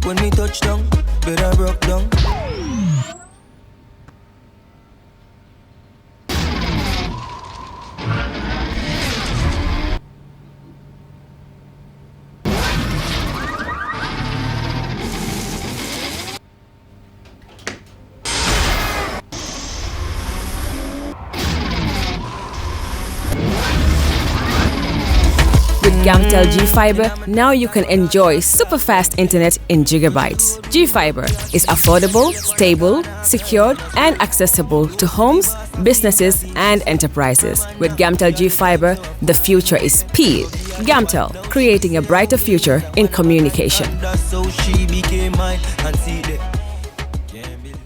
when me touch down, better broke down. With Gamtel G-Fiber, now you can enjoy super fast internet in gigabytes. G-Fiber is affordable, stable, secured, and accessible to homes, businesses, and enterprises. With Gamtel G-Fiber, the future is speed. Gamtel, creating a brighter future in communication. That's how she became mine and see the can't believe.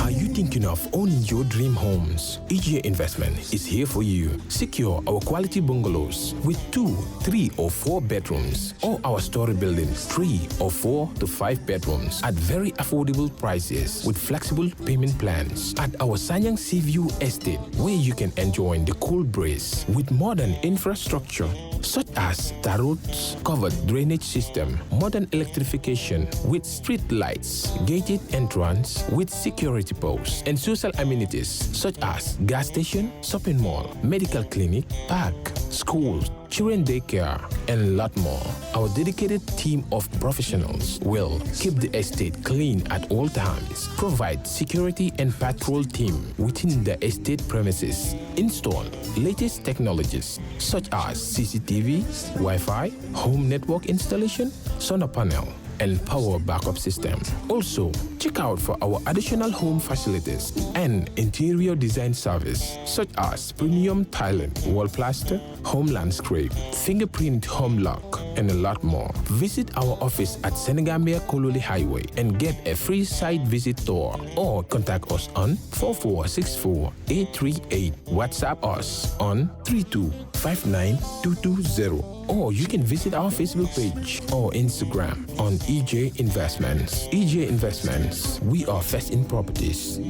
Are you thinking of owning your dream homes? EJ Investment is here for you. Secure our quality bungalows with 2, 3, or 4 bedrooms, or our story buildings, 3 or 4 to 5 bedrooms at very affordable prices with flexible payment plans at our Sanyang Seaview Estate, where you can enjoy the cool breeze with modern infrastructure such as tar roads, covered drainage system, modern electrification with street lights, gated entrance with security posts, and social amenities such as gas station, shopping mall, medical clinic, park, schools, children daycare, and a lot more. Our dedicated team of professionals will keep the estate clean at all times, provide security and patrol team within the estate premises, install latest technologies such as CCTV, Wi-Fi, home network installation, solar panel, and power backup system. Also, check out for our additional home facilities and interior design service such as premium tiling, wall plaster, home landscape, fingerprint home lock, and a lot more. Visit our office at Senegambia Kololi Highway and get a free site visit tour, or contact us on 4464-838. WhatsApp us on 3259220. Or you can visit our Facebook page or Instagram on EJ Investments. EJ Investments, we are first in properties.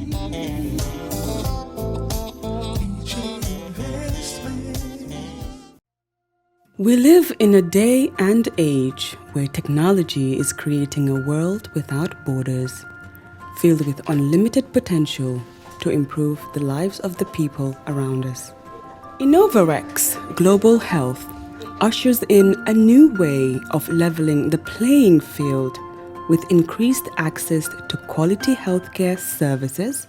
We live in a day and age where technology is creating a world without borders, filled with unlimited potential to improve the lives of the people around us. Innovarex Global Health ushers in a new way of leveling the playing field with increased access to quality healthcare services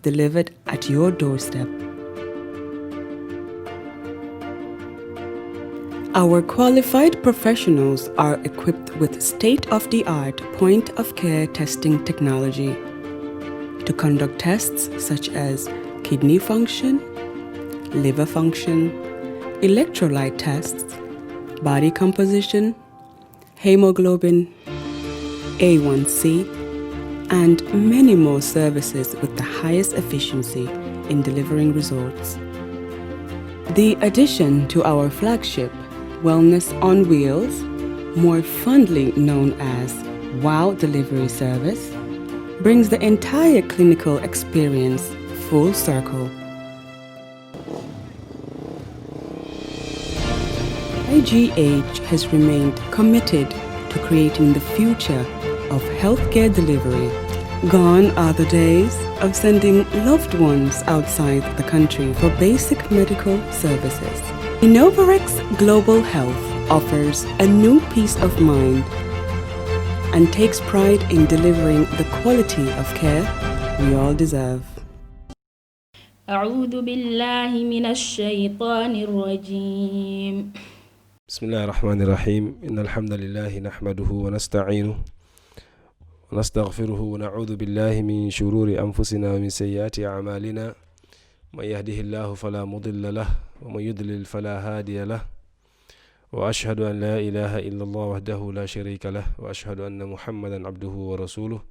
delivered at your doorstep. Our qualified professionals are equipped with state-of-the-art point-of-care testing technology to conduct tests such as kidney function, liver function, electrolyte tests, body composition, hemoglobin, A1C, and many more services with the highest efficiency in delivering results. The addition to our flagship, Wellness on Wheels, more fondly known as WOW Delivery Service, brings the entire clinical experience full circle. IGH has remained committed to creating the future of healthcare delivery. Gone are the days of sending loved ones outside the country for basic medical services. Innovarex Global Health offers a new peace of mind and takes pride in delivering the quality of care we all deserve. أعوذ بالله من الشيطان الرجيم. بسم الله الرحمن الرحيم إن الحمد لله نحمده ونستعينه ونستغفره ونعوذ بالله من شرور أنفسنا ومن سيئات أعمالنا من يهده الله فلا مضل له ومن يضلل فلا هادي له وأشهد أن لا إله إلا الله وحده لا شريك له وأشهد أن محمدا عبده ورسوله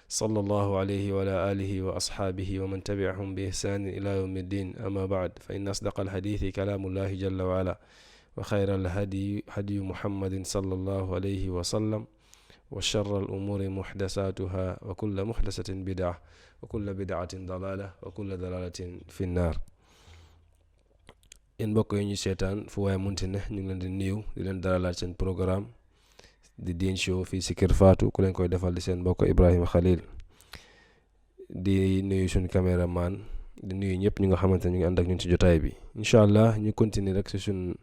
صلى الله عليه وعلى آله وأصحابه ومن تبعهم بإحسان إلى يوم الدين. أما بعد، فإن أصدق الحديث كلام الله جل وعلا، وخير الهدي هدي محمد صلى الله عليه وسلم، وشر الأمور محدثاتها، وكل محدثة بدعة، وكل بدعة ضلالة، وكل ضلالة في النار. yéen mbokk yi ñu seetaan fu waaye munti ne ñu ngi leen di nuyu di leen dalalaat seen programme di Deen Show fii si Kër Fatou ku leen koy defal di seen mbokk Ibrahima Khalil di nuyu suñu caméraman di nuyu ñëpp ñu nga xamante ne ñu ngi ànd ak ñun ci jotaay bi incha allah ñu continuer rek si suñ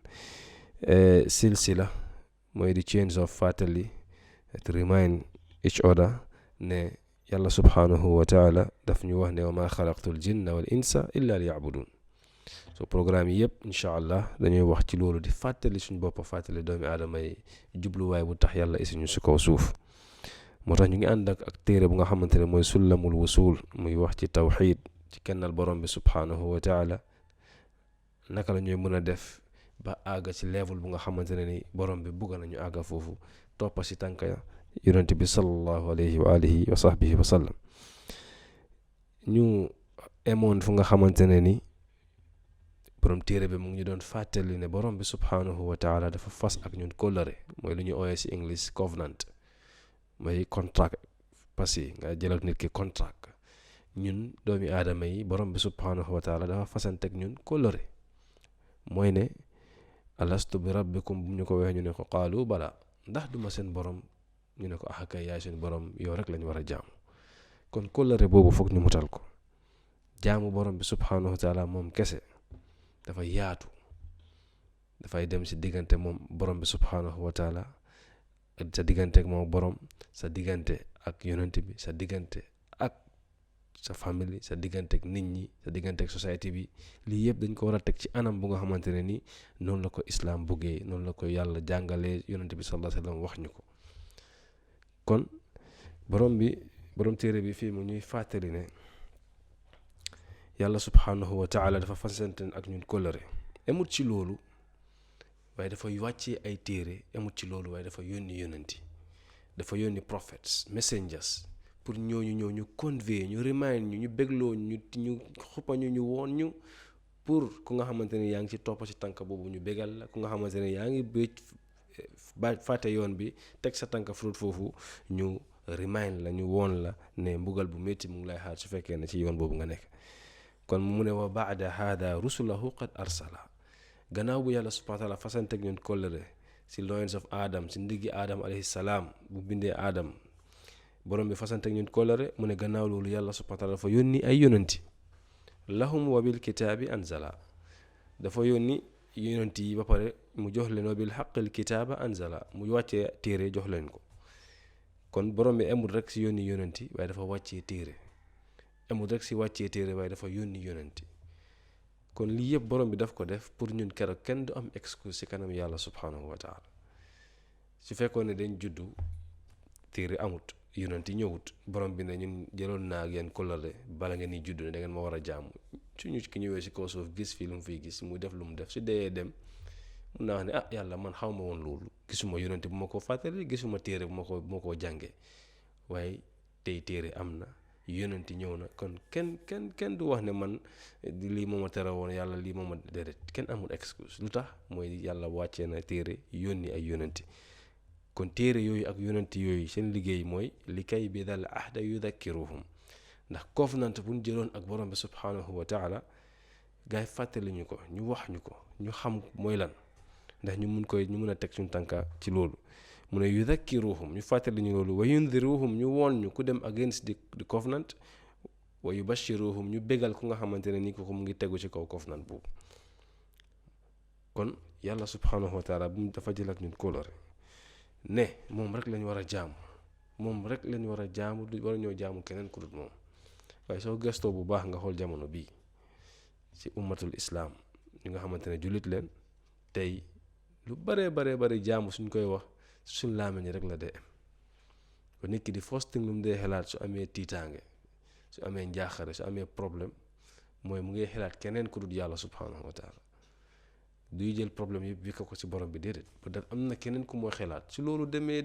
silsila mooy di chains of fàttali to remind each other ne yàlla subhanahu wa taala daf ñu wax ne wa ma xalaqtul jinna wal insa illa li yabudun so programme yi yëpp incha allah dañuy wax ci loolu di fàttali suñ bopp fàttali doomi aadama yi jubluwaay bu tax yàlla isi ñu si kaw suuf moo tax ñu ngi ànd ak téere bu nga xamante ne mooy sullamul wusul muy wax ci tawxid ci kennal borom bi subhanahu wa taala naka la ñuy mën a def ba àgga ci level bu nga xamante ne ni borom bi bugg nañu àgga foofu toppa si tànka yonent bi sallallahu alayhi wa alihi wa sahbihi wa sallam ñu emoon fu nga xamante ne ni borom téere bi mu ngi ñu doon fàttali ne borom bi subhanahu wa taala dafa fas ak ñun kóllëre mooy lu ñu ooyee si English covenant mooy contract passé nga jël ak nit ki contract ñun doomi aadama yi borom bi subhanahu wa taala dafa fasante ak ñun kóllëre mooy ne alastu bi rabbikum bu ñu ko waxee ñu ne ko qaalu bala ndax duma seen borom ñu ne ko ah kay yaay seen borom yow rek lañ war a jaamu kon kóllëre boobu foog ñu mutal ko jaamu borom bi subhanahu wa taala moom kese dafa yaatu dafay dem si diggante moom borom bi subhanahu wa taala sa diggante ak moom borom sa diggante ak yonent bi sa diggante ak sa famille sa diggante ak nit ñi sa diggante ak société bi lii yëpp dañ ko war a teg ci anam bu nga xamante ne ni noonu la ko islam buggee noonu la ko yàlla jàngalee yonent bi sallallahu alayhi wa sallam wax ñu ko kon borom téere bi fii mu ñuy fàttali ne yàlla subhanahu wa taala dafa fasante ak ñun kóllëre emut ci loolu waaye dafa wàccee ay téere emut ci loolu waaye dafa yónni yonenti dafa yónni prophets messengers pour ñooñu ñëw ñu convey ñu remind ñu bégloo ñu xuppa ñu woon ñu pour ku nga xamante ne yaa ngi ci topp ci tànk boobu ñu bégal la ku nga xamante ne yaa ngi ba fàtte yoon bi teg sa tànk fruit foofu ñu remind la ñu woon la ne mbugal bu métti mu ngi lay xaar su fekkee ne ci yoon boobu nga nekk kon mu ne wa baada hada rusulahu qad arsala gannaaw bu yàlla subhanahu wa taala fasanteeg ñun kóllëre si loins of Adam si ndiggi Adam alayhi salaam bu bindee Adam borom bi fasanteeg ñun kóllëre mu ne gannaaw loolu yàlla subhanahu wa taala dafa yónni ay yonanti lahum wa bil kitaabi anzala dafa yónni yonanti yi ba pare mu jox leen wa bil haqqil kitaaba anzala mu wàccee téere jox leen ko kon borom bi amul rek si yónni yonanti waaye dafa wàccee téere amul rek si wàccee téere waaye dafa yónni yonanti kon lii yëpp borom bi daf ko def pour ñun keroog kenn du am excuse si kanam yàlla subhanahu wa taala su fekkoon ne dañ juddu téere amut yonanti ñëwut borom bi ne ñun jëloon naa ak yéen kóllëre bala ngeen ni juddu ne da ngeen ma war a jaamu suñu ki ñëwee si kaw suuf gis fii lu mu fiy gis mu def lu mu def su dee dem mun naa wax ne ah yàlla man xaw ma woon loolu gisuma yonanti bu ma ko fàttali gisuma téere bu ma koo jàngee waaye tey téere am na yonanti ñëw na kon kenn du wax ne man lii moo ma tere woon yàlla lii moo ma déedéet kenn amul excuse lu tax mooy yàlla wàccee na téere yónni ay yonanti kon téere yooyu ak yonanti yooyu seen liggéey mooy li kay bi dal ahda yudakkiruhum ndax covenant bu ñu jëloon ak borom bi subhanahu wa taala gaay fàttali ñu ko ñu wax ñu ko ñu xam mooy lan ndax ñu mun a teg suñu tànka ci loolu mu ne yudakkiruhum ñu fàttali ñu loolu wa yundiruhum ñu woon ñu ku dem against the covenant wa yubashiruhum ñu bégal ku nga xamante ne ni ko mu ngi tegu ci kaw covenant boobu kon yàlla subhanahu wa taala bu mu dafa jël ak ñun kóllëre ne moom rek lañu war a jaamu moom rek lañu war a jaamu du war a ñoo jaamu keneen ku dul moom waaye soo gëstoo bu baax nga xool jamono bii ci ummatul islam ñi nga xamante ne jullit leen tey lu bare jaamu suñ koy wax suñ laamee rek la dee kon nit ki di first thing lu mu dee xelaat su amee tiitaange su amee njaaxare su amee problème mooy mu ngi xelaat keneen ku dul yàlla subhanahu wa taala duy jël problème yëpp wikka ko ci borom bi déedéet bu def am na keneen ku mooy xelaat su loolu demee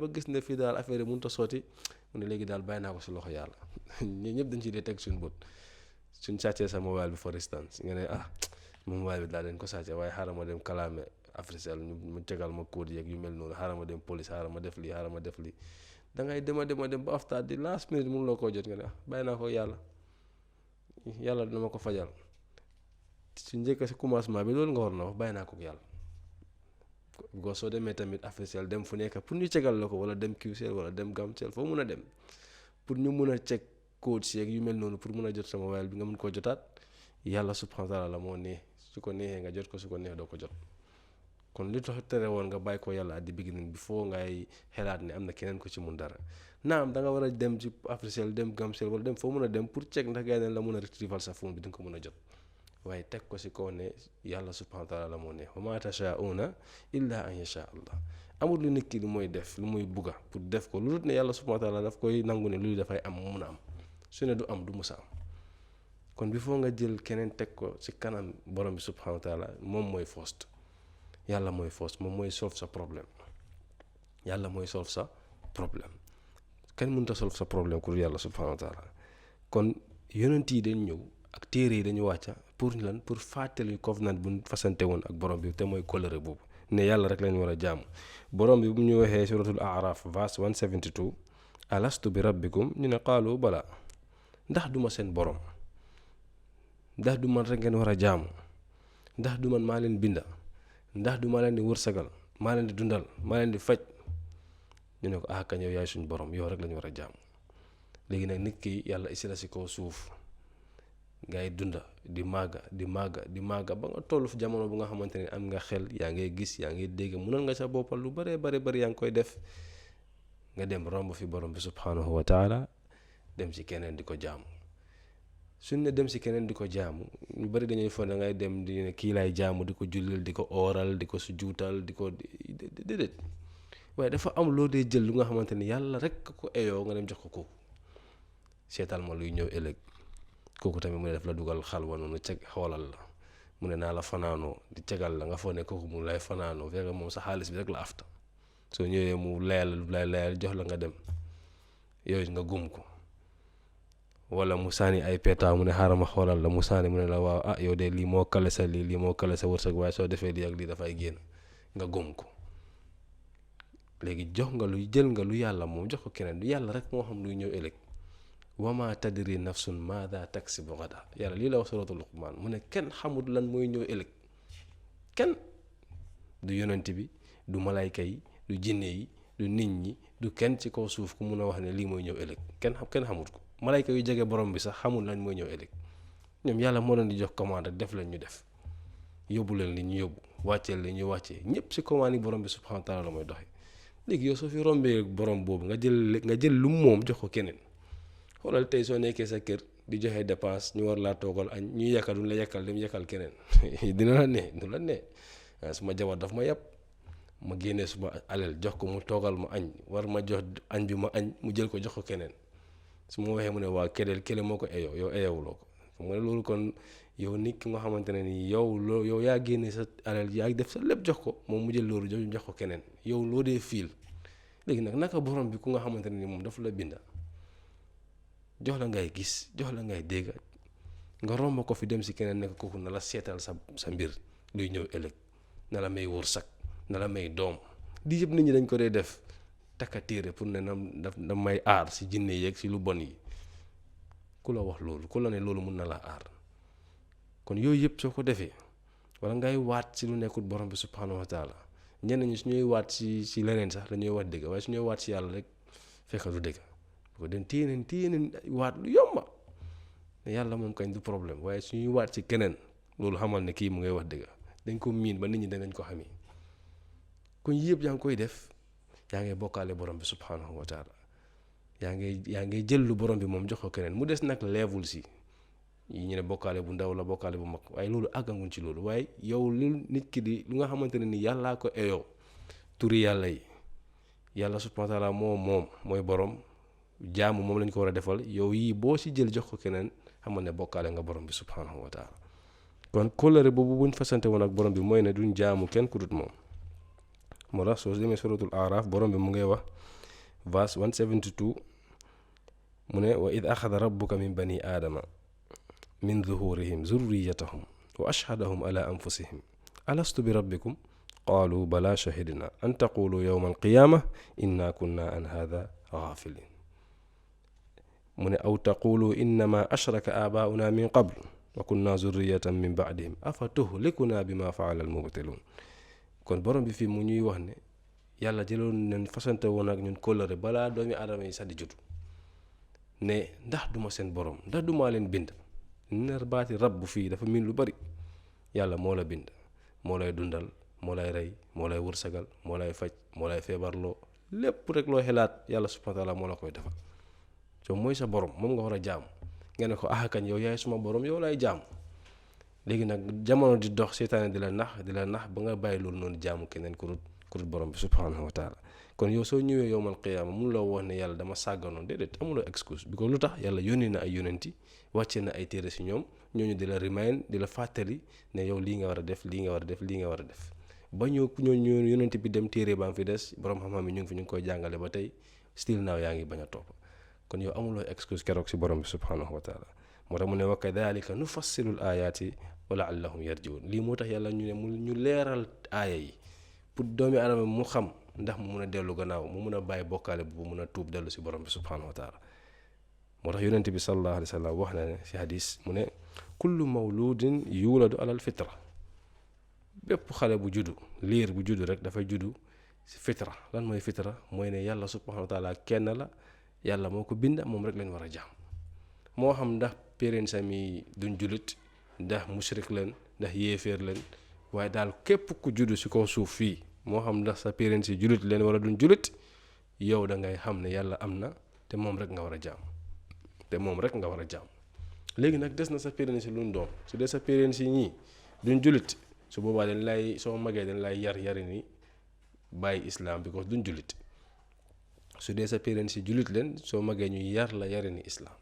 ba gis ne fii daal affaire yi mënut a sotti mu ne léegi daal bàyyi naa ko ci loxo yàlla ñun ñëpp dañ ci dee teg suñ bët suñ sàccee sa mobile bi for instance nga ne mobile bi daal dañ ko sàccee waaye xaaral ma dem kalaame Africell mu tegal ma code yeeg yu mel noonu xaaral ma dem police xaaral ma def lii da ngay dem ba after di last minute mënuloo koo jot nga ne bàyyi naa ko yàlla dina ma ko fajal su njëkk si commencement bi loolu nga war na wax bàyyi naa ko yàlla boo soo demee tamit Africell dem fu nekk pour ñu cegal la ko wala dem Qcell wala dem Gamcell foo mun a dem pour ñu mun a ceg code si yu mel noonu pour mun a jot sama mobile bi nga mun koo jotaat yàlla subhanahu wa taala la moo nee su ko neexee nga jot ko su ko neexee doo ko jot kon li tax tere woon nga bàyyi ko yàlla at the beginning bi foo ngay xelaat ne am na keneen ko ci mun dara naam da nga war a dem ci Africell dem Gamcell wala dem foo mun a dem pour ceg ndax gars yi la mun a retrieval sa phone bi di nga ko mun a jot waaye teg ko si kaw ne yàlla subhanahu wa taala la moo ne wa ma tashaa'una illa an yasha allah amul lu nit ki lu mooy def lu muy bugga pour def ko lu dul ne yàlla subhanahu wa taala daf koy nangu ne lu dafay am mun a am su ne du am du musa am kon bi foo nga jël keneen teg ko si kanam borom bi subhanahu wa taala moom mooy first yàlla mooy first moom mooy solve sa problème yàlla mooy solve sa problème kenn mënut a solve sa problème ku yàlla subhanahu wa taala kon yonent yi dañ ñëw ak téere yi dañu wàcca pour lan pour fàttali covenant bu fasante woon ak borom bi te mooy kóllëre boobu ne yàlla rek lañ war a jaamu borom bi bu ñu waxee suratul A'raf verse 172 alastu bi rabbikum ñu ne qaalu bala ndax duma seen borom ndax du man rek ngeen war a jaamu ndax du man maa leen binda ndax du maa leen di wërsëgal maa leen di dundal maa leen di faj ñu ne ko kañ yow yaay suñ borom yow rek lañu war a jaamu léegi nag nit ki yàlla isi la si kaw suuf ngay dunda di màgga ba nga toll fu jamono bu nga xamante ne am nga xel yaa ngay gis yaa ngay dégg mënal nga sa boppal lu bare yaa ngi koy def nga dem romb fi borom bi subhanahu wa taala dem si keneen di ko jaamu suñ ne dem si keneen di ko jaamu ñu bari dañuy foog da ngay dem di ne kii laay jaamu di ko jullil di ko ooral di ko sujuutal di ko déedéet waaye dafa am loo dee jël lu nga xamante ni yàlla rek ko eyoo nga dem jox ko kooku seetal ma luy ñëw ëllëg kooku tamit mu ne def la dugal xalwa noonu ceg xoolal la mu ne naa la fanaanoo di cegal la nga foog ne kooku mu lay fanaanoo fekk moom sa xaalis bi rek la afta soo ñëwee mu layal jox la nga dem yooyu nga gum ko wala mu saani ay peetaaw mu ne xaaral ma xoolal la mu saani mu ne la waaw yow de lii moo kale sa lii moo kale sa wërsëg waaye soo defee lii ak lii dafay génn nga gum ko léegi jox nga lu jël nga lu yàlla moom jox ko keneen du yàlla rek moo xam luy ñëw ëllëg wama tadri nafsun maada taksibu gada yàlla lii la wax suratul Luqmaan mu ne kenn xamul lan mooy ñëw ëllëg kenn du yonent bi du malayka yi du jinne yi du nit ñi du kenn ci kaw suuf ku mun a wax ne lii mooy ñëw ëllëg kenn xamut ko malayka yu jege borom bi sax xamul lan mooy ñëw ëllëg ñoom yàlla moo leen di jox commande def leen ñu def yóbbu leen li ñu yóbbu wàcceel li ñu wàccee ñëpp si commande yi borom bi subhanahu wa taala la mooy doxe léegi yow soo fi rombee borom boobu nga jël lu moom jox ko keneen xoolal tey soo nekkee sa kër di joxe dépense ñu war laa toogal añ ñuy yàkkal duñ la yàkkal dem yàkkal keneen dina la ne du la ne suma jabar daf ma yàpp ma génnee suma alal jox ko mu toogal ma añ war ma jox añ bi ma añ mu jël ko jox ko keneen su ma waxee mu ne waa kele moo ko eyoo yow eyowuloo ko xam nga loolu kon yow nit ki nga xamante ne ni yow yaa génnee sa alal yaa def sa lépp jox ko moom mu jël loolu jox ko keneen yow loo dee fiil léegi nag naka borom bi ku nga xamante ne ni moom dafa la binda jox la ngay gis jox la ngay dégg nga romb ko fi dem si keneen nekk kooku na la seetal sa mbir luy ñëw ëllëg na la may wërsëg na la may doom di yëpp nit ñi dañ ko dee def takka téere pour ne na may aar si jinne yeeg si lu bon yi ku la wax loolu ku la ne loolu mun na laa aar kon yooyu yëpp soo ko defee wala ngay waat si lu nekkul borom bi subhanahu wa taala ñenn ñi su ñuy waat si leneen sax dañuy wax dëgg waaye su ñuy waat si yàlla rek fekk du dëgg ko den téye neen waat lu yomba ne yàlla moom kañ du problème waaye su ñuy waat si keneen loolu xamal ne kii mu ngay wax dëgg dañ ko miin ba nit ñi danañ ko xamee kon yëpp yaa ngi koy def yaa ngay bokkaale borom bi subhanahu wa taala yaa ngay jël lu borom bi moom jox ko keneen mu des nag level si yi ñu ne bokkaale bu ndaw la bokkaale bu mag waaye loolu àgganguñ ci loolu waaye yow lu nit ki di lu nga xamante ne ni yàllaa ko eyoo turi yàlla yi yàlla subhanahu wa taala moom mooy borom jaamu moom lañ ko war a defal yow yii boo si jël jox ko keneen xamal ne bokkaale nga borom bi subhanahu wa taala kon kóllëre boobu buñ fasante woon ak borom bi mooy ne duñ jaamu kenn ku dut moom moo tax soo demee suratul Araf borom bi mu ngay wax verse 172 mu ne wa id axada rabbuka min bani aadama min zuhurihim zurriyatahum wa ashhadahum ala anfusihim alastu bi rabbikum qaalu bala shahidna an taqulu yawma alqiyama inna kunna an hadha ghafilin mu ne aw taqulu innama ashraka abauna min qabl wa kunna zurriyatan min ba'dihim afa tuhlikuna bima fa'ala al-mubtilun kon borom bi fii mu ñuy wax ne yàlla jëloon nañ fasante woon ak ñun kóllëre balaa doomi aadama yi sax di judd ne ndax duma seen borom ndax duma leen bind ner baati rab bu fii dafa miin lu bari yàlla moo la bind moo lay dundal moo lay rey moo lay wërsagal moo lay faj moo lay feebarloo lépp rek loo xelaat yàlla subhanahu wa taala moo la koy defal soo mooy sa borom moom nga war a jaam nga ne ko kañ yow yaay suma borom yow lay jaam léegi nag jamono di dox seytaane di la nax ba nga bàyyi loolu noonu jaamu keneen ku dul borom bi subhanahu wa taala kon yow soo ñëwee yowmal qiyaama mun loo wax ne yàlla dama sàgganoon déedéet amuloo excuse bi ko lu tax yàlla yónni na ay yonenti wàcce na ay téere si ñoom ñooñu di la remind di la fàttali ne yow lii nga war a def lii nga war a def lii nga war a def ba ñooñu yonenti bi dem téere baa ngi fi des borom xam-xam yi ñu ngi koy jàngale ba tey still naaw yaa ngi bañ a topp kon yow amuloo excuse keroog si borom bi subhanahu wa taala moo tax mu ne wa kadhalika nufassilul ayaati wa la'allahum yarji'un lii moo tax yàlla ñu ne ñu leeral aaya yi pour doomi aadama mu xam ndax mu mun a dellu gannaaw mu mun a bàyyi bokkaale bu mun a tuub dellu si borom bi subhanahu wa taala moo tax yonent bi sallallahu alayhi wa sallam wax na ne si hadis mu ne kullu mawludin yuladu alal fitra bépp xale bu juddu liir bu juddu rek dafay juddu si fitra lan mooy fitra mooy ne yàlla subhanahu wa taala kenn la yàlla moo ko bind moom rek lañ war a jaam moo xam ndax parents yi duñ julit ndax mushrik leen ndax yéeféer leen waaye daal képp ku juddu si kaw suuf fii moo xam ndax sa parents yi julit leen wala duñ julit yow da ngay xam ne yàlla am na te moom rek nga war a jaam léegi nag des na sa parents yi luñ doon su dee sa parents yi ñii duñ julit su boobaa dañ lay soo magee dañ lay yari ni bàyyi islam because duñ julit su dee sa parents yi julit leen soo magee ñuy yari ni islam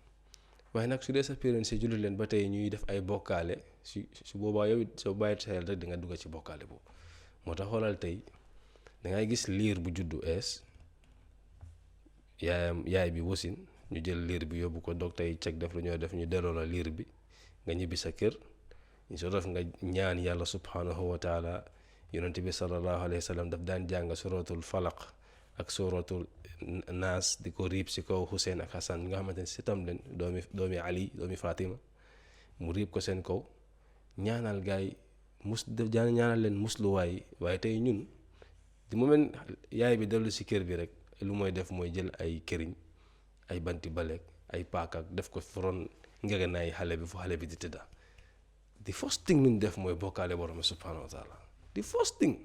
waaye nag su dee sa parents yi julit leen ba tey ñuy def ay bokkaale su boobaa yow soo bàyyi sa xel rek di nga dugg ci bokkaale boobu moo tax xoolal tey dangay gis liir bu juddu ees yaay bi wasin ñu jël liir bi yóbbu ko docteur yi check def lu ñoo def ñu delloo la liir bi nga ñibbi sa kër ñu soo def nga ñaan yàlla subhanahu wa taala yonent bi sallallahu alayhi wa sallam daf daan jàng suratul falaq ak suratul naas di ko riib si kaw Hussein ak Hassan nga xamante ne sitam leen doomi Ali doomi Fatima mu riib ko seen kaw ñaanal gaay ñaanal leen musluwaay waaye tey ñun di moment yaay bi dellu si kër bi rek lu mooy def mooy jël ay këriñ ay banti baleek ay paaka def ko foron ngegenaay xale bi fu xale bi di tëdda the first thing luñ def mooy bokkaale borom subhanahu wa taala the first thing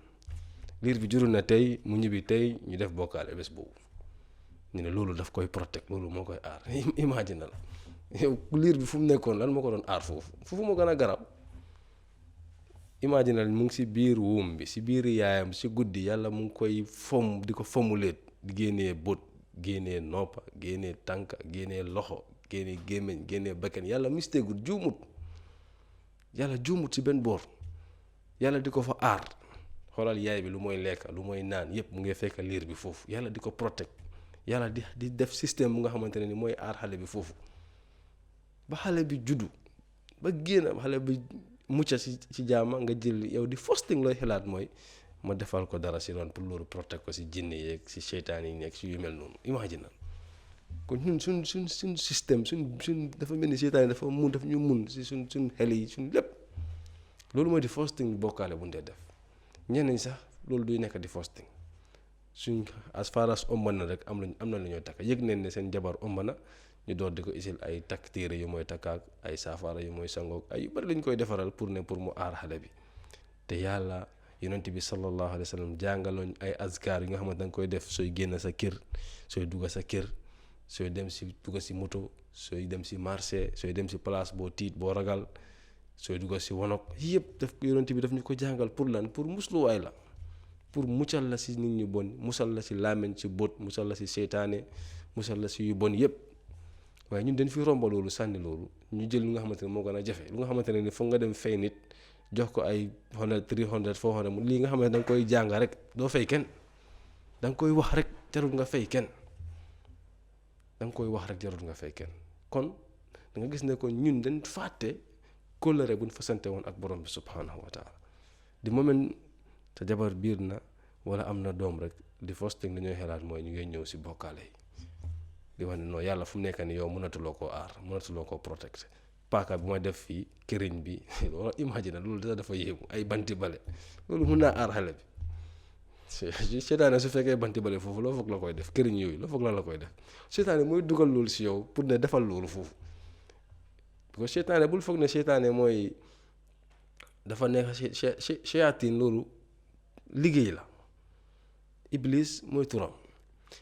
liir bi juru na tey mu ñibbi tey ñu def bokkaale bés boobu ñu ne loolu daf koy protect loolu moo koy aar imagine la yow liir bi fu mu nekkoon lan moo ko doon aar foofu moo gën a garab imagine mu ngi si biir wóom bi si biir yaayam si guddi yàlla mu ngi koy di ko fomuleet di génnee bët génnee noppa génnee tànk génnee loxo génnee gémmiñ génnee bakkan yàlla mistéegul juumut si benn boor yàlla di ko fa aar xoolal yaay bi lu mooy lekk lu mooy naan yépp mu ngi fekk liir bi foofu yàlla di ko protect yàlla di def système bu nga xamante ne ni mooy aar xale bi foofu ba xale bi juddu ba génn xale bi mucca ci jaama nga jël yow di first thing looy xalaat mooy ma defal ko dara si noonu pour loolu protect ko si jinne yeeg si seytaan yi nekk si yu mel noonu imagine kon ñun suñ système suñ dafa mel ni seytaan yi dafa ñu mun si suñ xel yi suñ lépp loolu mooy di first thing bokkaale bu ndee def ñeneen sax loolu duy nekk di first thing suñ as far as ëmb na rek am na lu ñooy takk yëg neen ne seen jabar ëmb na ñu door di ko isil ay takk téere yu mooy takkaak ay saafara yu mooy sangook ay yu bari lañ koy defaral pour mu aar xale bi te yàlla yonent bi sallallahu alayhi wa sallam jàngaloon ay azkar yi nga xamante danga koy def sooy génn sa kër sooy dugg sa kër sooy dem si dugg si moto sooy dem si marché sooy dem si place boo tiit boo ragal sooy dugg si wanok yëpp daf ko yonent bi daf ñu ko jàngal pour lan pour musluwaay la pour mucal la si nit ñu bon musal la si làmmiñ si bët musal la si seytaane musal la si yu bon yëpp waaye ñun dañ fi romba loolu sànni loolu ñu jël lu nga xamante ne moo gën a jafe lu nga xamante ne ni foog nga dem fay nit jox ko ay 100 300 400 lii nga xamante ne danga koy jàng rek doo fay kenn danga koy wax rek jarul nga fay kenn kon da nga gis ne ko ñun dañ fàtte kóllëre buñ fasante woon ak borom bi subhanahu wa taala di moment sa jabar biir na wala am na doom rek di first thing dañooy xelaat mooy ñu ngay ñëw si bokkaale yi di wax ne non yàlla fu mu nekk ni yow mënatuloo koo aar mënatuloo koo protect paaka bu ma def fii këriñ bi loolu imagine loolu dina dafa yéemu ay banti bale loolu mun naa aar xale bi seytaane su fekkee banti bale foofu loo foog la koy def këriñ yooyu loo foog la koy def seytaane mooy dugal loolu si yow pour ne defal loolu foofu parce que seytaane bul foog ne seytaane mooy dafa neex shayatin loolu liggéey la iblis mooy turam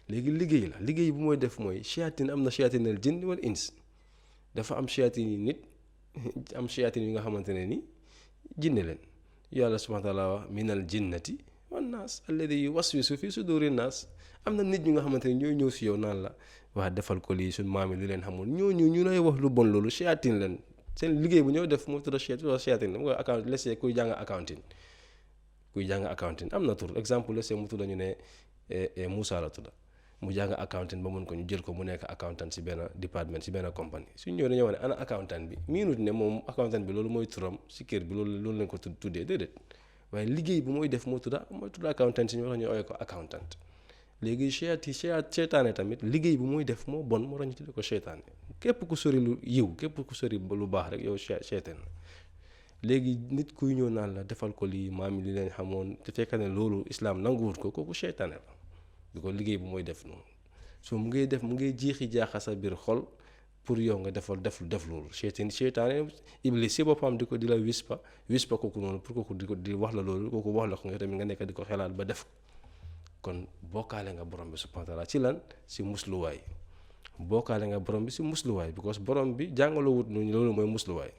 léegi liggéey bu mooy def mooy shayatin am na shayatinal jinn wal ins dafa am shayatin yi nit am shayatin yi nga xamante ne ni jinne leen yàlla subhanahu wa taala wax minal jinnati wan naas alladi yuwaswisu fi suduri naas am na nit ñu nga xamante ne ñooy ñëw si yow naan la waa defal ko lii suñ maam yi lu leen xamul ñooñu ñu lay wax lu bon loolu shayatin leen seen liggéey bu ñëw def moo tudd shayatin mu nga account lese kuy jàng accounting am na tur exemple lese mu tudd ñu ne Moussa la tudd mu jàng accounting ba mun ko ñu jël ko mu nekk accountant si benn département si benn compagnie suñ ñëw dañoo wax ne ana accountant bi miinut ne moom accountant bi loolu mooy turam si kër bi loolu lañ ko tuddee déedéet waaye liggéey bu mooy def moo tudd accountant si ñu wax ñu ooyee ko accountant léegi seytaane tamit liggéey bu muy def moo bon moo tax ñu tuddee ko seytaane képp ku sori lu yiw képp ku sori lu baax rek yow seytaan léegi nit kuy ñëw naan la defal ko lii maam yi li leen xamoon te fekk ne loolu islam nanguwut ko kooku seytaane la di ko liggéey bu mooy def noonu so mu ngay jiixi jaaxa sa biir xol pour yow nga def loolu seytaane iblis si boppam di la wispa kooku noonu pour kooku di wax la loolu kooku wax la ko nga tamit nga nekk di ko xelaat ba def ko kon bokkaale nga borom bi subhanahu wa taala ci lan si musluwaay bokkaale nga borom bi si musluwaay because borom bi jàngaloo wut nu loolu mooy musluwaay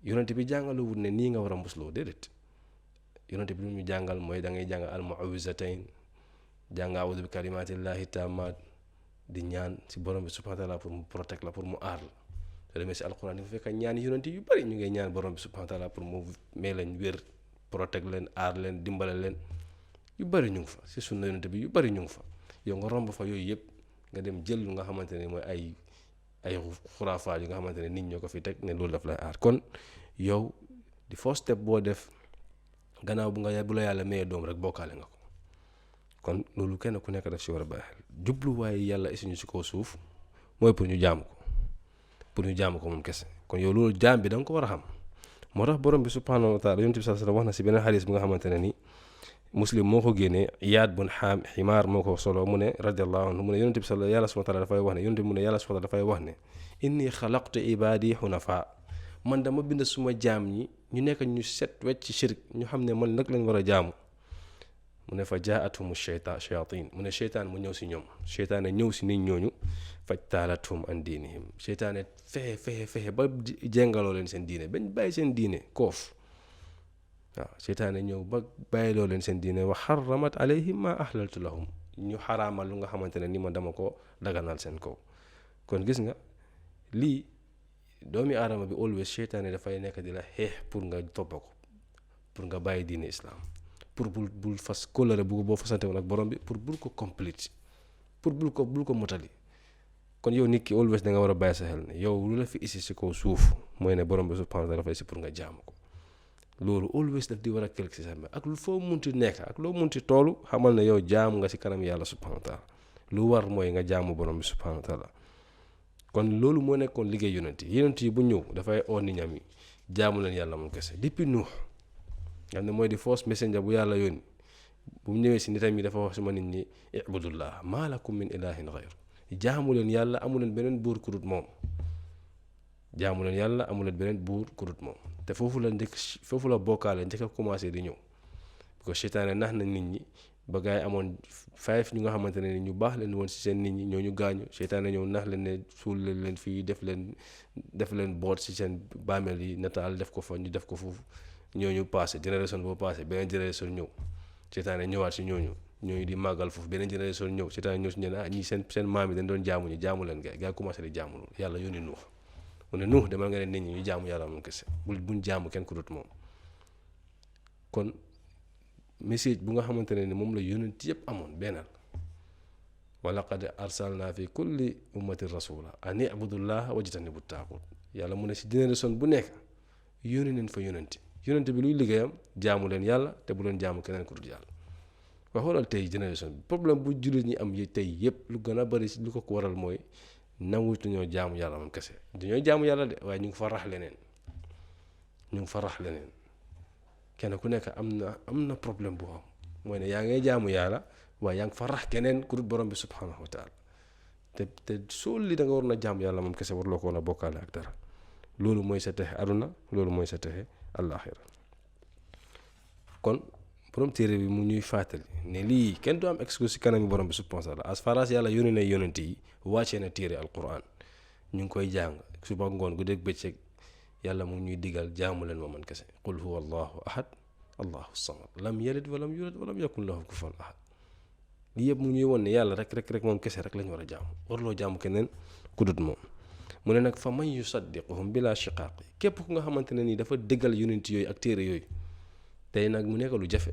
yonent bi jàngaloo wut ne nii nga war a musloo déedéet yonent bi lu ñu jàngal mooy da ngay jàng al mu'awwizatayn jàng a'udhu bi kalimatillahi tammaat di ñaan si borom bi subhanahu wa taala pour mu protect la pour mu aar la te demee si alquran dafa fekk ñaan yonent yu bari ñu ngay ñaan borom bi subhanahu wa taala pour mu may leen wér protect leen aar leen dimbale leen yu bari ñu ngi fa si sunna yonent bi yu bari ñu ngi fa yow nga romb fa yooyu yëpp nga dem jël lu nga xamante ne mooy ay xuraafaat yu nga xamante ne nit ñoo ko fi teg ne loolu daf lay aar kon yow di first step boo def gannaaw bu la yàlla mayee doom rek bokkaale nga ko kon loolu kenn ku nekk daf si war a bàyyi xel jubluwaaye yàlla isuñu si kaw suuf mooy pour ñu jaamu ko moom kese kon yow loolu jaam bi da nga ko war a xam moo tax borom bi subhanahu wa taala yonent bi sallallahu alayhi wasallam wax na si beneen xadis bi nga xamante ne ni muslim moo ko génnee Iyaad bun Ximaar moo ko solo mu ne radiyallahu anhu mu ne yonent bi sallallahu yàlla subhanahu wa taala dafay wax ne yonent bi mu ne yàlla subhanahu wa taala dafay wax ne inni xalaqtu ibaadi xunafa man dama bind suma jaam ñi ñu nekk ñu set wecc ci shirk ñu xam ne man nag lañ war a jaamu mu ne fa jaatuhum shayatin mu ne seytaan mu ñëw si ñoom seytaane ñëw si nit ñooñu fajtaalathum an diinihim seytaane fexe ba jengaloo leen seen diine bañ bàyyi seen diine koof waaw seytaane ñëw ba bàyyiloo leen seen diine wa xaramat alayhim ma ahlaltu lahum ñu xaraamal lu nga xamante ne ni ma dama ko daganal seen kaw kon gis nga lii doomi aadama bi always seytaane dafay nekk di la xeex pour nga toppa ko pour nga bàyyi diine islam pour bul fas kóllëre bu boo fasante woon ak borom bi pour bul ko complete pour bul ko motali kon yow nit ki always da nga war a bàyyi sa xel ne yow lu la fi isi si kaw suuf mooy ne borom bi subhanahu wa taala dafay si pour nga jaamu ko loolu always daf di war a quelque si sa ak lu foo munti nekk ak loo munti toolu xamal ne yow jaamu nga si kanam yàlla subhanahu wa taala lu war mooy nga jaamu borom bi subhanahu wa taala kon loolu moo nekkoon liggéey yonent yi bu ñëw dafay oo nit ñam yi jaamu leen yàlla moom kese depuis Nuux nga xam ne mooy di first messenger bu yàlla yónni bu mu ñëwee si nitam yi dafa wax suma nit ñi ibudullah maa lakum min ilahin ghayr jaamu leen yàlla amu leen beneen buur ku dut moom jaamu leen yàlla amu leen beneen buur ku dut moom te foofu la bokkaale njëkk a commencé di ñëw parce que seytaane nax na nit ñi ba gaay amoon 5 ñu nga xamante ne ñu baax leen woon si seen nit ñi ñooñu gaañu seytaane ñëw nax leen ne suul leen fii def leen boot si seen bàmmeel yi nataal def ko fa ñu def ko foofu ñooñu passé génération boo passé beneen génération ñëw seytaane ñëwaat si ñooñu di màggal foofu beneen génération ñëw seytaane ñëw si ñeneen ñi seen maam yi dañ doon jaamu jaamu leen gaay commencé di jaamu yàlla yónni Nuux mu ne Nuux demal nga ne nit ñi ñu jaamu yàlla moom kese buñ jaamu kenn ku dut moom kon message bu nga xamante ne ni moom la yonent yëpp amoon bennal wa laqad arsalna fi kulli ummatin rasula an i'budullaha wajtanibu taaxut yàlla mu ne si génération bu nekk yónni neen fa yonent bi luy liggéeyam jaamu leen yàlla te bu leen jaamu keneen ku dut yàlla wax xoolal tey génération bi problème bu jullit ñi am tey yëpp lu gën a bari lu ko waral mooy nangutuñoo jaamu yàlla moom kese dañoo jaamu yàlla de waaye ñu ngi fa rax leneen kenn ku nekk am na problème bu am mooy ne yaa ngay jaamu yàlla waaye yaa ngi fa rax keneen ku dul borom bi subhanahu wa taala te soo li da nga war na jaamu yàlla moom kese warloo ko woon a bokkaale ak dara loolu mooy sa texe aduna loolu mooy sa texe àllaaxira kon borom téere bi mu ñuy fàttali ne lii kenn du am excuse si kanami borom bi subhanahu wa taala as far as yàlla yónnee na yonent yi wàccee na téere alquran ñu ngi koy jàng suba ngoon guddeeg bëccëg yàlla mu ñuy digal jaamu leen ma man kese qul huwa allahu ahad allahu samad lam yalid walam yulad walam yakun lahu kufuwan ahad lii yëpp mu ñuy won ne yàlla rek moom kese rek lañu war a jaamu warloo jaamu keneen ku dut moom mu ne nag fa man yusaddiquhum bila shiqaaqi képp ku nga xamante ne nii dafa dëggal yonent yooyu ak téere yooyu tey nag mu nekk lu jafe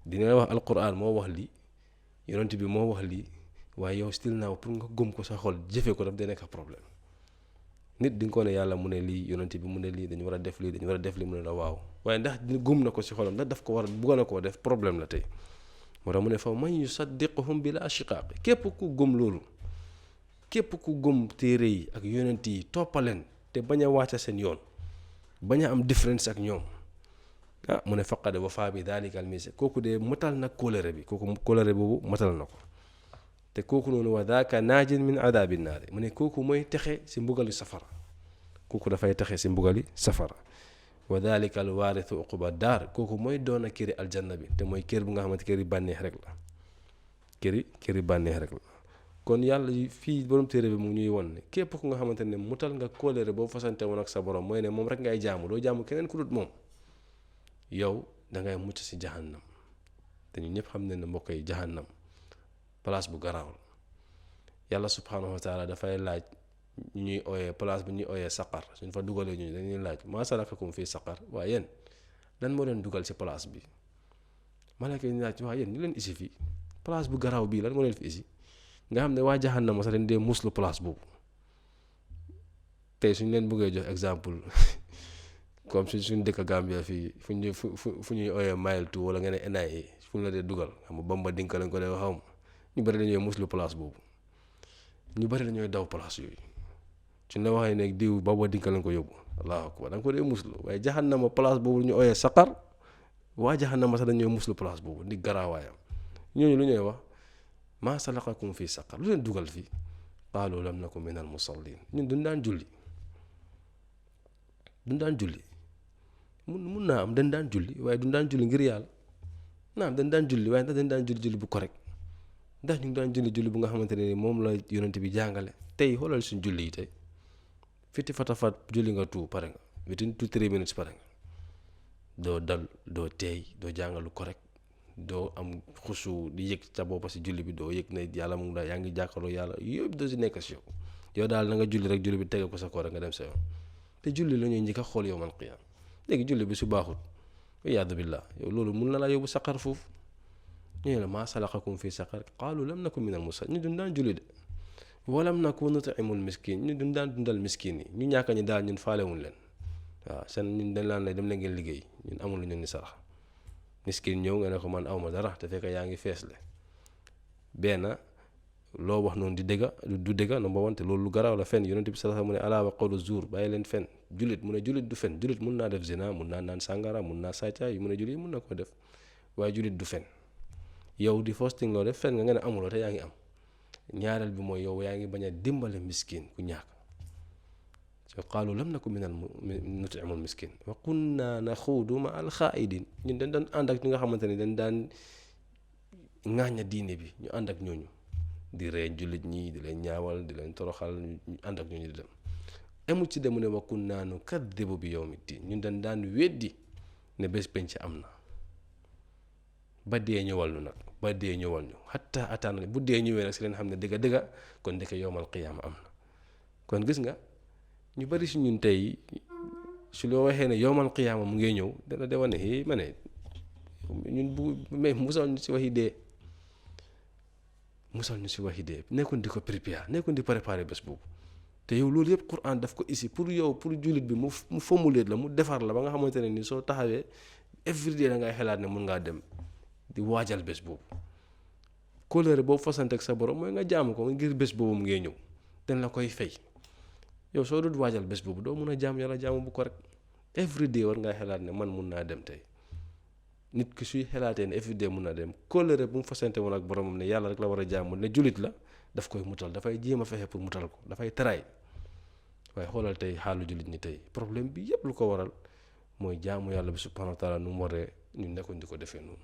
dina wax alquran moo wax lii yonent bi moo wax lii waaye yow still naaw pour nga gëm ko sa xol jëfe ko daf day nekk problème nit di nga ko ne yàlla mu ne lii yonent bi mu ne lii dañu war a def lii mu ne la waaw waaye ndax gëm na ko si xolam ndax daf ko war a bugg na koo def problème la tey moo tax mu ne fa man yusaddiquhum bila shiqaaqi képp ku gëm loolu képp ku gëm téere yi ak yonent yi toppaleen te bañ a wàcca seen yoon bañ a am différence ak ñoom mu ne faqad wafa bi daalika al miisa kooku de matal na kóllëre bi kooku kóllëre boobu matal na ko te kooku noonu wa daaka naajin min adaabi naari mu ne kooku mooy texe si mbugali safara kooku dafay texe si mbugali safara wa daalika al waarithu uquba daar kooku mooy doon a këri aljanna bi te mooy kër bu nga xamante këri bànneex rek la këri bànneex rek la kon yàlla fii borom téere bi mu ñuy won ne képp ku nga xamante ne mutal nga kóllëre boobu fasante woon ak sa borom mooy ne moom rek ngay jaamu doo jaamu keneen ku dut moom yow dangay mucc si jahannam te ñu ñëpp xam ne mbokk yi jahannam place bu garaaw la yàlla subhanahu wa taala dafay laaj ñu ñuy ooyee place bu ñuy ooyee saqar suñ fa dugalee ñu dañuy laaj maa salakakum fii saqar waaye yéen lan moo leen dugal si place bi malaaka yi laaj waaye yéen ñu leen isi fii place bu garaaw bii lan moo leen fi isi nga xam ne waa jahannam sax dañ dee muslu place boobu tey suñ leen bëggee jox exemple comme suñ dëkk Gambia fii fu ñuy ooyee mile 2 wala nga ne NIA fu ñu la dee dugal xam nga Bamba Dinka lañ ko dee xaw ma ñu bari dañooy muslu place boobu ñu bari dañooy daw place yooyu suñ la waxee ne diw Bamba Dinka lañ ko yóbbu allahu akbar da nga ko dee muslu waaye jahannama place boobu ñu ooyee saqar waa jahannama sax dañooy muslu place boobu ndi garaawaayam ñooñu lu ñuy wax maa salakakum fii saqar lu leen dugal fii qaalu lam naku minal musallin ñun duñ daan julli mun naa am dañ daan julli waaye duñ daan julli ngir yàlla naam dañ daan julli waaye ndax dañ daan julli bu correct ndax ñu ngi daan julli bu nga xamante ne moom la yonent bi jàngale tey xoolal suñ julli yi tey fiti fatafat julli nga tout pare nga within 2-3 minutes pare nga doo dal doo teey doo jàngalu correct doo am xusu di yëg sa boppa si julli bi doo yëg ne yàlla mu ngi la yaa ngi jàkkaarloo yàlla yëpp doo si nekk si yow daal na nga julli rek julli bi tege ko sa koor nga dem sa yoon te julli la ñuy njëkk a xool yowmal qiyaam léegi julli bi su baaxut iyaadu billah yow loolu mun na laa yóbbu saqar foofu ñu ne la maa salakakum fii saqar qaalu lam naku minal musallin ñu dun daan julli de walam naku nut'imul miskin ñu dun daan dundal miskin yi ñu ñàkk ñi daal ñun faalewuñ leen waaw seen ñun dañ laan lay dem leen ngeen liggéey ñun amul lu ñu ni sarax miskin ñëw nga ne ko man awma dara te fekk yaa ngi feesle benn loo wax noonu di dëgga du dëgga number one te loolu lu garaaw la fen yonent bi sallallahu alayhi wa sallam mu ne alaa wa qawlu zuur bàyyi leen fen jullit mu ne jullit du fen jullit mun naa def zina mun naa naan sàngara mun naa sàccaay mu ne jullit mun na ko def waaye jullit du fen yow di first thing loo def fen nga ne amuloo te yaa ngi am ñaareel bi mooy yow yaa ngi bañ a dimbale miskin ku ñàkk so qaalu lam naku minal nut'imul miskin wa kunna naxuudu ma al xaaidin ñun dañ daan ànd ak ñi nga xamante ne dañ daan ŋaaña diine bi ñu ànd ak ñooñu di ree jullit ñi di leen ñaawal di leen toroxal ñu ànd ak ñooñu di dem emu ci dem mu ne wa kunna nukaddibu bi yawmi diin ñun dañ daan weddi ne bés penc am na ba dee ñëwal ñu nag ba dee ñëwal ñu xatta ataana bu dee ñëwee nag si leen xam ne dëgga dëgga kon ndeke yowmal qiyaama am na kon gis nga ñu bari si ñun tey su loo waxee ne yowmal qiyaama mu ngi ñëw dana de wane hé ma ne ñun bu mais musal ñu si waxi dee nekkoon di ko préparer bés boobu te yow loolu yëpp Quran daf ko isi pour yow pour jullit bi mu formuler la mu defar la ba nga xamante ne ni soo taxawee everyday da ngay xalaat ne mun ngaa dem di waajal bés boobu kóllëre boobu fasante ak sa borom mooy nga jaamu ko ngir bés boobu mu ngee ñëw dañ la koy fay yow soo dul waajal bés boobu doo mun a jaam yàlla jaamu bu ko rek every day war ngaa xalaat ne man mun naa dem tey nit ki suy xalaatee ne every day mun naa dem kóllëre bu mu fasante woon ak boromam ne yàlla rek la war a jaamu ne julit la daf koy mutal dafay jéem a fexe pour mutal ko dafay teraay waaye xoolal tey xaalu julit ñi tey problème bi yépp lu ko waral mooy jaamu yàlla bi subhanahu wa taala nu mu waree ñun nekkoon di ko defee noonu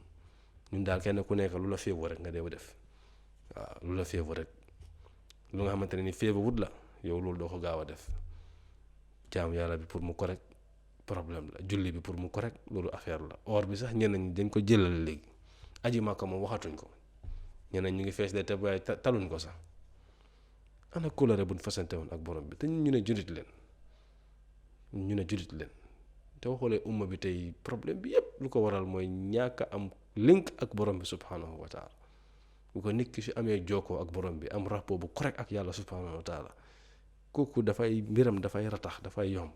ñun daal kenn ku nekk lu la féewu rek nga dee def waaw lu la féewu rek lu nga xamante ne ni féewu wut la yow loolu doo ko gaaw a def jaamu yàlla bi pour mu correct problème la julli bi pour mu correct loolu affaire la or bi sax ñeneen ñi dañ ko jëlal léegi aji Makka moom waxatuñ ko ñeneen ñu ngi fees de te waaye taluñ ko sax ana kóllëre buñ fasante woon ak borom bi te ñu ne julit leen te waxoolee umma bi tey problème bi yépp lu ko waral mooy ñàkk a am link ak borom bi subhanahu wa taala bu ko nit ki su amee jokkoo ak borom bi am rapport bu correct ak yàlla subhanahu wa taala kooku dafay mbiram dafay ratax dafay yomb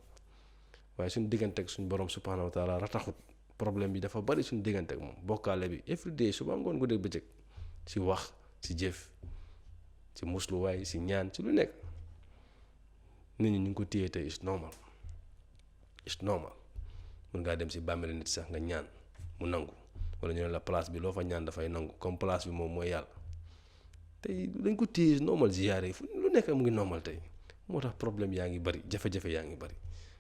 waaye suñ diggante ak suñ borom subhanahu wa taala rataxut problème bi dafa bari suñ diggante ak moom bokkaale bi every day suba ngoon guddeeg bëccëg si wax si jëf si musluwaay si ñaan si lu nekk nit ñi ñu ngi ko téye tey it's normal mun ngaa dem si bàmmeel nit sax nga ñaan mu nangu wala ñu ne la place bi loo fa ñaan dafay nangu comme place bi moom mooy yàlla tey dañ ko téye normal ziyaare yi fu lu nekk mu ngi normal tey moo tax problème yaa ngi bari jafe-jafe yaa ngi bari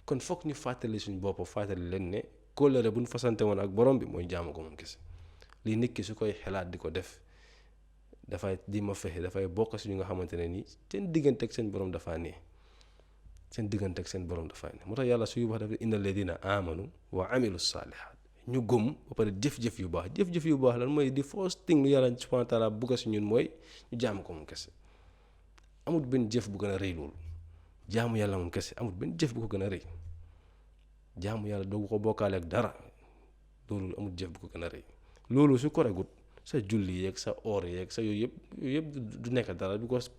kon foog ñu fàttali suñ bopp fàttali leen ne kóllëre bu ñu fasante woon ak borom bi mooy jaamu ko moom kese lii nit ki su koy xelaat di ko def dafay di ma fexe dafay bokk si ñu nga xamante ne nii seen diggante ak seen borom dafaa nee moo tax yàlla suy wax dafa inna alladina amanu wa amilu saalihaat ñu gëm ba pare jëf-jëf yu baax lan mooy di first thing lu yàlla subhanahu wa taala bugga si ñun mooy ñu jaamu ko moom kese amul benn jëf bu gën a rëy loolu jaamu yàlla moom kese amul benn jëf bu ko gën a rëy jaamu yàlla doo ko bokkaale ak dara loolu amul jëf bu ko gën a rëy loolu su ko regut sa julli yeeg sa or yeeg sa yooyu yëpp du nekk dara because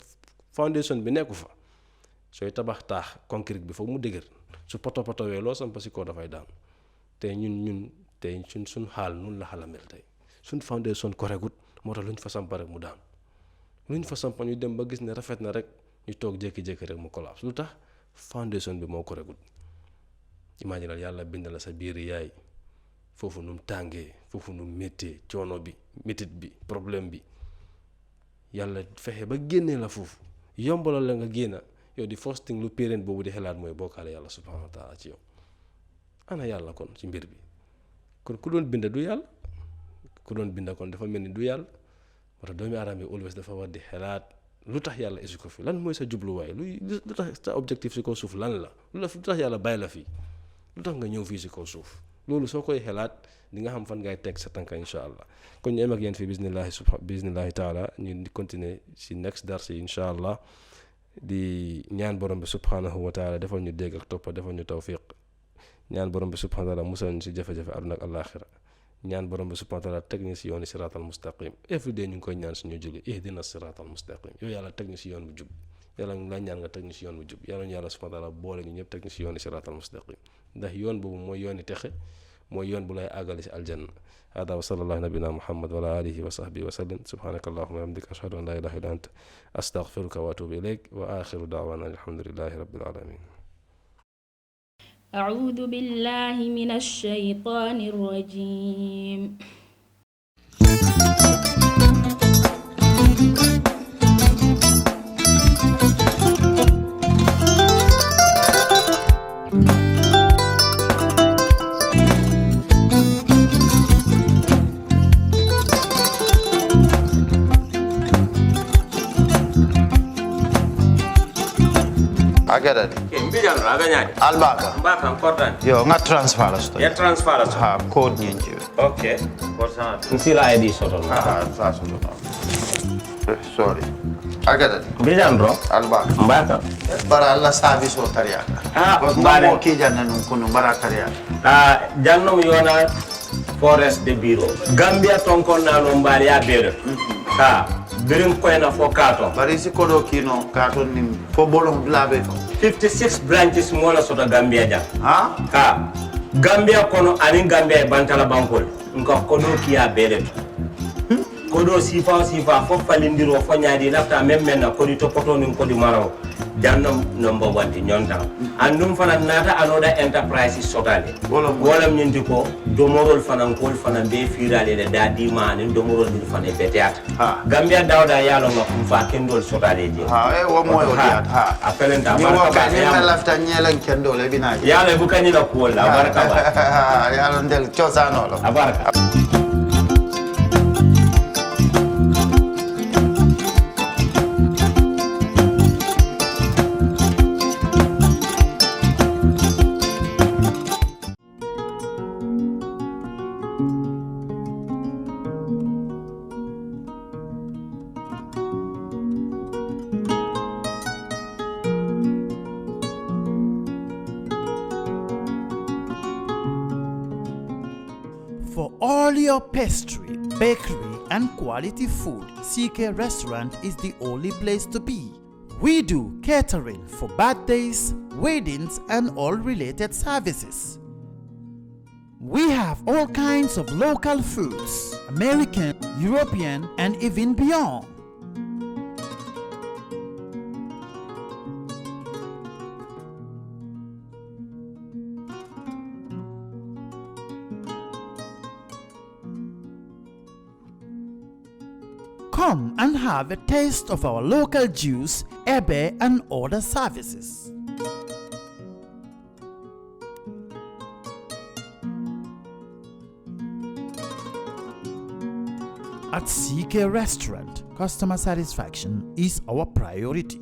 foundation bi nekku fa sooy tabax taax concrete bi foog mu dëgër su poto loo samp si kaw dafay daan tey ñun tey suñ xaal nun la xala mel tey suñ foundation ko regut moo tax luñ fa samp rek mu daan luñ fa samp ñu dem ba gis ne rafet na rek ñu toog jékki-jékki rek mu collapse lu tax foundation bi moo ko regut imagine yàlla bind la sa biir yaay foofu nu mu tàngee foofu nu mu méttee coono bi métit bi problème bi yàlla fexe ba génnee la foofu yombalal la nga génna yow di first thing lu parent boobu di xelaat mooy bokkaale yàlla subhanahu wa taala ci yow ana yàlla kon ci mbir bi kon ku doon binda du yàlla ku doon binda kon dafa mel ni du yàlla moo tax doomi aadama bi always dafa war di xelaat lu tax yàlla isi ko fi lan mooy sa jubluwaay lu tax sa objectif si kaw suuf lan la lu tax yàlla bàyyi la fii lu tax nga ñëw fii si kaw suuf loolu soo koy xelaat di nga xam fan ngay teg sa tànka insha allah kon ñu em ak yéen fii bismillahi taala ñu di continuer si next darsi insha allah di ñaan borom bi subhanahu wa taala defal ñu dégg ak toppa defal ñu tawfiq ñaan borom bi subhanahu wa taala musal ñu si jafe-jafe àdduna ak àllaaxira ñaan borom bi subhanahu wa taala teg ñu si yooni siraatal mustaqim every day ñu ngi koy ñaan suñu julli ihdina siraatal mustaqim yow yàlla teg ñu si yoon bu jub yàlla ñu la ñaan nga teg ñu si yoon bu jub yàlla ñu yàlla subhanahu wa taala boole ñu ñëpp teg ñu si yooni siraatal mustaqim ndax yoon boobu mooy yooni texe mooy yoon bu lay àggale si aljanna hada wa sallallahu nabina muhammad wa ala alihi wa sahbihi wa sallam subhanaka allahumma wa bihamdika ashhadu an la ilaha illa anta astaghfiruka wa atubu ilayk wa akhiru da'wana alhamdulillahi rabbil alamin أعوذ بالله من الشيطان الرجيم Agadani. Mbijan raganyadi. Albaka. Mbaka important. Yo, nga transfer la sto. Ya transfer la sto. Ha, code nyenje. Okay. Korsa. Nsila ID soto. Ah, sa soto. Sorry. Agadani. Mbijan bro. Albaka. Mbaka. Bara alla service o tariaka. Ah, mbare. Mo ki janna nun kunu bara tariaka. Ah, jannom yona forest de bureau. Gambia tonkon na no mbari ya bere. Ha. Birim koyna fo kato. Bari si kodo kino kato ni fo bolong blabe. 56 branches mola sota Gambia jam. Ha? Ha. Gambia kono anin Gambia bantala bankol. Nka kodo kiya bere. Kodo sifa fo falindiro fo nyaadi lafta memmen na kodi to poto nin kodi maraw. jannam number 1 di nyonta andum fana nata another enterprise sotale wolam nyindi ko domorol fana kol fana be firale de dadi mani domorol dir fana beteat gambia dawda yalo ngam fa kendol sotale je wo moyo diat apelenta baraka ni na lafta nyelen kendol e bina yalo bu kanyi la ko la baraka ba yalo ndel ciosano lo baraka. For all your pastry, bakery, and quality food, CK Restaurant is the only place to be. We do catering for birthdays, weddings, and all related services. We have all kinds of local foods, American, European, and even beyond. Come and have a taste of our local juice, ebe, and other services. At CK Restaurant, customer satisfaction is our priority.